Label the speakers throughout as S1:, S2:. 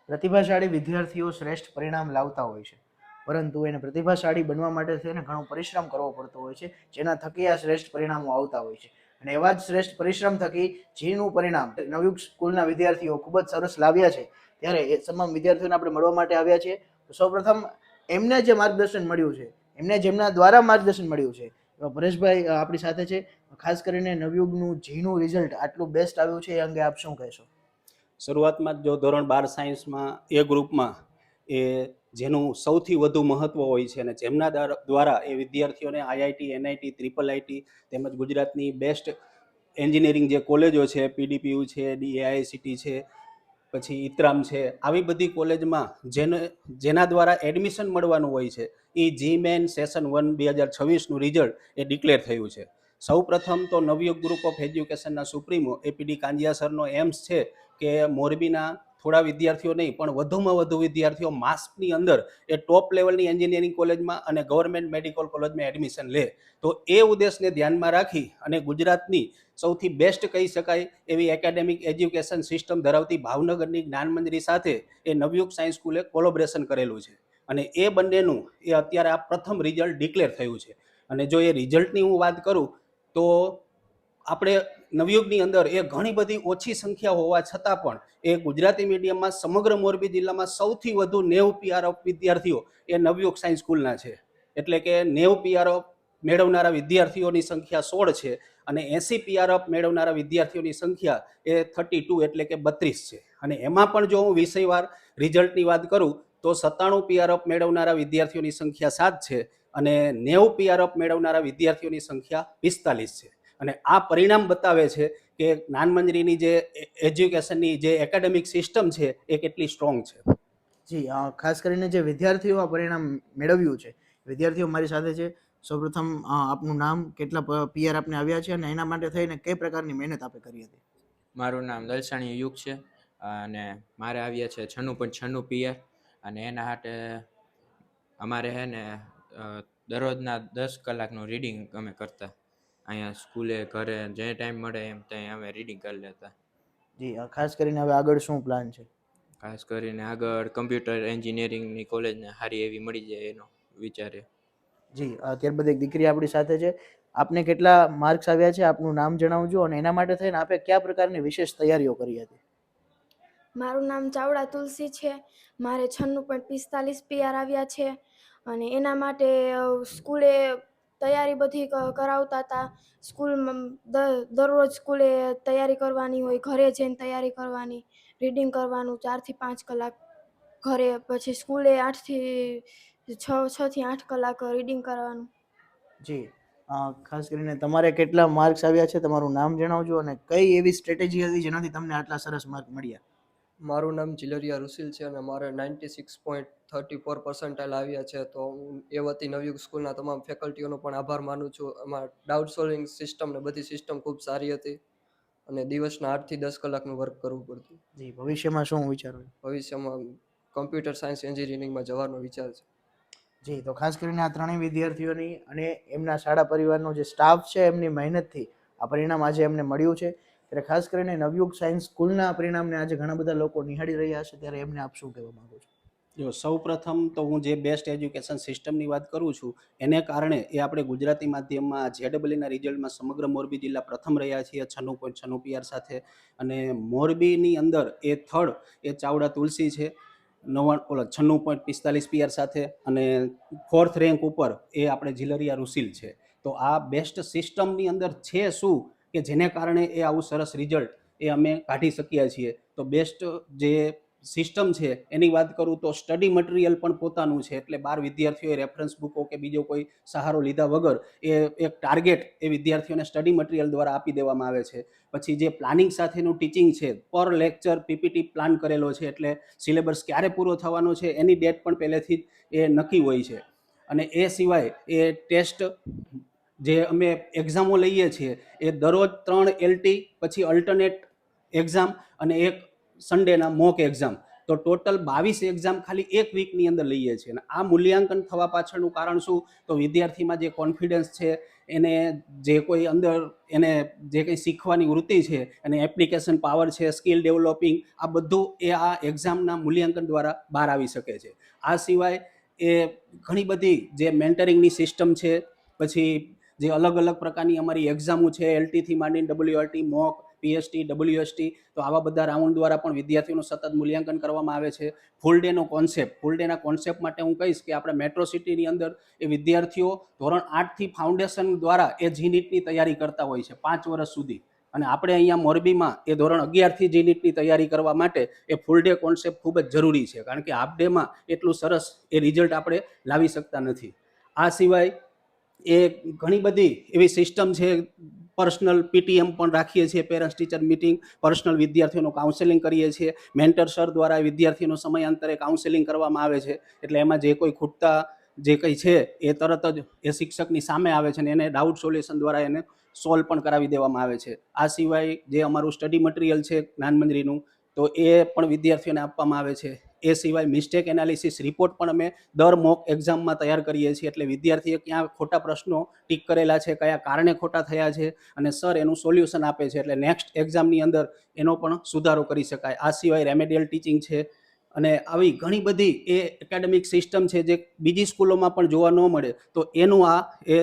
S1: પ્રતિભાશાળી વિદ્યાર્થીઓ શ્રેષ્ઠ પરિણામ લાવતા હોય છે, પરંતુ એને પ્રતિભાશાળી બનવા માટે થઈને ઘણો પરિશ્રમ કરવો પડતો હોય છે, જેના થકી આ શ્રેષ્ઠ પરિણામો આવતા હોય છે. અને એવા જ શ્રેષ્ઠ પરિશ્રમ થકી જેનું પરિણામ નવયુગ સ્કૂલના વિદ્યાર્થીઓ ખૂબ જ સરસ લાવ્યા છે, ત્યારે એ તમામ વિદ્યાર્થીઓને આપણે મળવા માટે આવ્યા છીએ. તો સૌપ્રથમ એમને જે માર્ગદર્શન મળ્યું છે, એમને જેમના દ્વારા માર્ગદર્શન મળ્યું છે, એવા પરેશભાઈ આપણી સાથે છે. ખાસ કરીને નવયુગનું જીનું રિઝલ્ટ આટલું બેસ્ટ આવ્યું છે, એ અંગે આપ શું કહેશો?
S2: શરૂઆતમાં જો ધોરણ 12 સાયન્સમાં એ ગ્રુપમાં એ જેનું સૌથી વધુ મહત્વ હોય છે અને જેમના દ્વારા એ વિદ્યાર્થીઓને આઈઆઈટી, એનઆઈટી, ટ્રિપલ આઈટી તેમજ ગુજરાતની બેસ્ટ એન્જિનિયરિંગ જે કોલેજો છે, પીડીપીયુ છે, ડીએઆઈસીટી છે, પછી ઇત્રામ છે, આવી બધી કોલેજમાં જેના દ્વારા એડમિશન મળવાનું હોય છે, એ જીમેન સેશન 1 2026નું રિઝલ્ટ એ ડિક્લેર થયું છે. સૌ પ્રથમ તો નવયુગ ગ્રુપ ઓફ એજ્યુકેશનના સુપ્રીમો એપીડી કાંજિયા સરનો એમ્સ છે કે મોરબીના થોડા વિદ્યાર્થીઓ નહીં પણ વધુમાં વધુ વિદ્યાર્થીઓ માસ્કની અંદર એ ટોપ લેવલની એન્જિનિયરિંગ કોલેજમાં અને ગવર્મેન્ટ મેડિકલ કોલેજમાં એડમિશન લે. તો એ ઉદ્દેશને ધ્યાનમાં રાખી અને ગુજરાતની સૌથી બેસ્ટ કહી શકાય એવી એકેડેમિક એજ્યુકેશન સિસ્ટમ ધરાવતી ભાવનગરની જ્ઞાનમંજરી સાથે એ નવયુગ સાયન્સ સ્કૂલે કોલોબરેશન કરેલું છે. અને એ બંનેનું એ અત્યારે આ પ્રથમ રિઝલ્ટ ડિક્લેર થયું છે. અને જો એ રિઝલ્ટની હું વાત કરું તો આપણે નવયુગની અંદર એ ઘણી બધી ઓછી સંખ્યા હોવા છતાં પણ એ ગુજરાતી મીડિયમમાં સમગ્ર મોરબી જિલ્લામાં સૌથી વધુ 90 પીઆરએફ વિદ્યાર્થીઓ એ નવયુગ સાયન્સ સ્કૂલના છે. એટલે કે 90 પીઆરએફ મેળવનારા વિદ્યાર્થીઓની સંખ્યા 16 છે અને 80 પીઆરએફ મેળવનારા વિદ્યાર્થીઓની સંખ્યા એ 32 એટલે કે 32 છે. અને એમાં પણ જો હું વિષયવાર રિઝલ્ટની વાત કરું તો 97 પીઆરએફ મેળવનારા વિદ્યાર્થીઓની સંખ્યા 7 છે અને 90 પીઆરએફ મેળવનારા વિદ્યાર્થીઓની સંખ્યા 45 છે. અને આ પરિણામ બતાવે છે કે જ્ઞાનમંજરીની જે એજ્યુકેશનની જે એકેડેમિક સિસ્ટમ છે એ કેટલી સ્ટ્રોંગ છે.
S1: જી, ખાસ કરીને જે વિદ્યાર્થીઓ આ પરિણામ મેળવ્યું છે, વિદ્યાર્થીઓ મારી સાથે છે. સૌપ્રથમ આપનું નામ, કેટલા પીઆર આપને આવ્યા છે અને એના માટે થઈને કઈ પ્રકારની મહેનત આપે કરી હતી?
S3: મારું નામ દલસાણી યુગ છે અને મારે આવ્યા છે 96.96 પીઆર. અને એના માટે અમારે છે ને દરરોજના 10 કલાકનું રીડિંગ અમે કરતા. અહીંયા સ્કૂલે, ઘરે જે ટાઈમ મળે એમ ત્યાં અમે રીડિંગ કરી લેતા.
S1: જી, ખાસ કરીને હવે આગળ શું પ્લાન છે?
S3: ખાસ કરીને આગળ કમ્પ્યુટર એન્જિનિયરિંગની કોલેજને સારી એવી મળી જાય એનો વિચારે.
S1: જી, ત્યારબાદ એક દીકરી આપણી સાથે છે. આપને કેટલા માર્ક્સ આવ્યા છે, આપનું નામ જણાવજો અને એના માટે થઈને આપે કયા પ્રકારની વિશેષ તૈયારીઓ કરી હતી?
S4: મારું નામ ચાવડા તુલસી છે. મારે 96.45 પીઆર આવ્યા છે અને એના માટે સ્કૂલે તૈયારી બધી કરાવતા હતા. સ્કૂલમાં દરરોજ સ્કૂલે તૈયારી કરવાની હોય, ઘરે જઈને તૈયારી કરવાની, રીડિંગ કરવાનું 4 થી 5 કલાક ઘરે, પછી સ્કૂલે 8 થી 8 કલાક રીડિંગ કરવાનું.
S1: જી, ખાસ કરીને તમારે કેટલા માર્ક્સ આવ્યા છે, તમારું નામ જણાવજો અને કઈ એવી સ્ટ્રેટેજી હતી જેનાથી તમને આટલા સરસ માર્ક મળ્યા?
S5: મારું નામ ચિલરિયા રુસિલ છે અને મારે 96.34% આવ્યા છે. તો હું એ વતી નવયુગ સ્કૂલના તમામ ફેકલ્ટીઓનો પણ આભાર માનું છું. એમાં ડાઉટ સોલ્વિંગ સિસ્ટમ ને બધી સિસ્ટમ ખૂબ સારી હતી અને દિવસના 8 થી 10 કલાકનું વર્ક કરવું પડતું.
S1: જી, ભવિષ્યમાં શું વિચારો?
S5: ભવિષ્યમાં કમ્પ્યુટર સાયન્સ એન્જિનિયરિંગમાં જવાનો વિચાર છે.
S1: જી, તો ખાસ કરીને આ ત્રણેય વિદ્યાર્થીઓની અને એમના શાળા પરિવારનો જે સ્ટાફ છે, એમની મહેનતથી આ પરિણામ આજે એમને મળ્યું છે. ત્યારે ખાસ કરીને નવયુગ સાયન્સ સ્કૂલના પરિણામને આજે ઘણા બધા લોકો નિહાળી રહ્યા છે, ત્યારે એમને આપ શું કહેવા માંગો છો?
S2: જો સૌ પ્રથમ તો હું જે બેસ્ટ એજ્યુકેશન સિસ્ટમની વાત કરું છું એને કારણે એ આપણે ગુજરાતી માધ્યમમાં જેડબલઈના રિઝલ્ટમાં સમગ્ર મોરબી જિલ્લા પ્રથમ રહ્યા છીએ 96.96 પીઆર સાથે. અને મોરબીની અંદર એ થર્ડ એ ચાવડા તુલસી છે 96.45 પીઆર સાથે. અને ફોર્થ રેન્ક ઉપર એ આપણે ઝિલરિયા રુસિલ છે. તો આ બેસ્ટ સિસ્ટમની અંદર છે શું કે જેને કારણે એ આવું સરસ રિઝલ્ટ એ અમે કાઢી શક્યા છીએ. તો બેસ્ટ જે સિસ્ટમ છે એની વાત કરું તો સ્ટડી મટીરિયલ પણ પોતાનું છે. એટલે 12 વિદ્યાર્થીઓએ રેફરન્સ બુકો કે બીજો કોઈ સહારો લીધા વગર એ એક ટાર્ગેટ એ વિદ્યાર્થીઓને સ્ટડી મટીરિયલ દ્વારા આપી દેવામાં આવે છે. પછી જે પ્લાનિંગ સાથેનું ટીચિંગ છે, પર લેક્ચર પીપીટી પ્લાન કરેલો છે, એટલે સિલેબસ ક્યારે પૂરો થવાનો છે એની ડેટ પણ પહેલેથી જ એ નક્કી હોય છે. અને એ સિવાય એ ટેસ્ટ જે અમે એક્ઝામો લઈએ છીએ એ દરરોજ 3 એલટી, પછી અલ્ટરનેટ એક્ઝામ અને એક સન્ડેના મોક એક્ઝામ. તો ટોટલ 22 એક્ઝામ ખાલી એક વીકની અંદર લઈએ છીએ. અને આ મૂલ્યાંકન થવા પાછળનું કારણ શું? તો વિદ્યાર્થીમાં જે કોન્ફિડન્સ છે એને જે કોઈ અંદર એને જે કંઈ શીખવાની વૃત્તિ છે અને એપ્લિકેશન પાવર છે, સ્કિલ ડેવલપિંગ, આ બધું એ આ એક્ઝામના મૂલ્યાંકન દ્વારા બહાર આવી શકે છે. આ સિવાય એ ઘણી બધી જે મેન્ટરિંગની સિસ્ટમ છે, પછી જે અલગ અલગ પ્રકારની અમારી એક્ઝામો છે, LT થી માંડીને WRT, મોક, PST, WST, તો આવા બધા રાઉન્ડ દ્વારા પણ વિદ્યાર્થીઓનું સતત મૂલ્યાંકન કરવામાં આવે છે. ફૂલ ડેનો કોન્સેપ્ટ, ફૂલ ડેના કોન્સેપ્ટ માટે હું કહીશ કે આપણે મેટ્રો સિટીની અંદર એ વિદ્યાર્થીઓ ધોરણ 8થી ફાઉન્ડેશન દ્વારા એ GNETની તૈયારી કરતા હોય છે 5 વર્ષ સુધી, અને આપણે અહીંયા મોરબીમાં એ ધોરણ 11થી GNETની તૈયારી કરવા માટે એ ફૂલ ડે કોન્સેપ્ટ ખૂબ જ જરૂરી છે, કારણ કે હાફ ડેમાં એટલું સરસ એ રિઝલ્ટ આપણે લાવી શકતા નથી. આ સિવાય એ ઘણી બધી એવી સિસ્ટમ છે. પર્સનલ PTM પણ રાખીએ છીએ, પેરેન્ટ્સ ટીચર મિટિંગ, પર્સનલ વિદ્યાર્થીઓનું કાઉન્સેલિંગ કરીએ છીએ. મેન્ટર સર દ્વારા વિદ્યાર્થીઓનું સમયાંતરે કાઉન્સેલિંગ કરવામાં આવે છે, એટલે એમાં જે કોઈ ખૂટતા જે કંઈ છે એ તરત જ એ શિક્ષકની સામે આવે છે અને એને ડાઉટ સોલ્યુશન દ્વારા એને સોલ્વ પણ કરાવી દેવામાં આવે છે. આ સિવાય જે અમારું સ્ટડી મટીરિયલ છે જ્ઞાનમંદિરનું, તો એ પણ વિદ્યાર્થીઓને આપવામાં આવે છે. એ સિવાય મિસ્ટેક એનાલિસિસ રિપોર્ટ પણ અમે દર મોક એક્ઝામમાં તૈયાર કરીએ છીએ, એટલે વિદ્યાર્થીએ ક્યાં ખોટા પ્રશ્નો ટીક કરેલા છે, કયા કારણે ખોટા થયા છે, અને સર એનું સોલ્યુશન આપે છે, એટલે નેક્સ્ટ એક્ઝામની અંદર એનો પણ સુધારો કરી શકાય. આ સિવાય રેમેડિયલ ટીચિંગ છે, અને આવી ઘણી બધી એ એકેડેમિક સિસ્ટમ છે જે બીજી સ્કૂલોમાં પણ જોવા ન મળે, તો એનું આ એ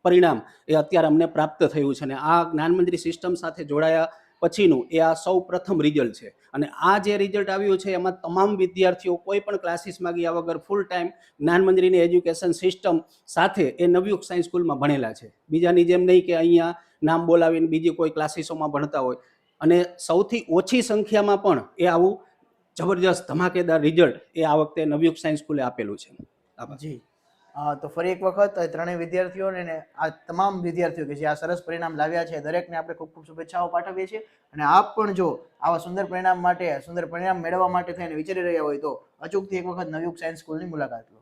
S2: પરિણામ એ અત્યારે અમને પ્રાપ્ત થયું છે. અને આ જ્ઞાનમંદિર સિસ્ટમ સાથે જોડાયા પછીનું એ આ સૌ પ્રથમ રિઝલ્ટ છે. અને આ જે રિઝલ્ટ આવ્યું છે એમાં તમામ વિદ્યાર્થીઓ કોઈ પણ ક્લાસીસમાં ગયા વગર ફૂલ ટાઈમ જ્ઞાનમંદિરની એજ્યુકેશન સિસ્ટમ સાથે એ નવયુગ સાયન્સ સ્કૂલમાં ભણેલા છે. બીજાની જેમ નહીં કે અહીંયા નામ બોલાવીને બીજી કોઈ ક્લાસીસોમાં ભણતા હોય. અને સૌથી ઓછી સંખ્યામાં પણ એ આવું જબરજસ્ત ધમાકેદાર રિઝલ્ટ એ આ વખતે નવયુગ સાયન્સ સ્કૂલે આપેલું છે. આભાર.
S1: જી તો ફરી એક વખત ત્રણેય વિદ્યાર્થીઓને ને આ તમામ વિદ્યાર્થીઓ કે જે આ સરસ પરિણામ લાવ્યા છે દરેકને આપણે ખૂબ ખૂબ શુભેચ્છાઓ પાઠવીએ છીએ. અને આપ પણ જો આવા સુંદર પરિણામ મેળવવા માટે થઈને વિચારી રહ્યા હોય તો અચૂકથી એક વખત નવયુગ સાયન્સ સ્કૂલની મુલાકાત લો.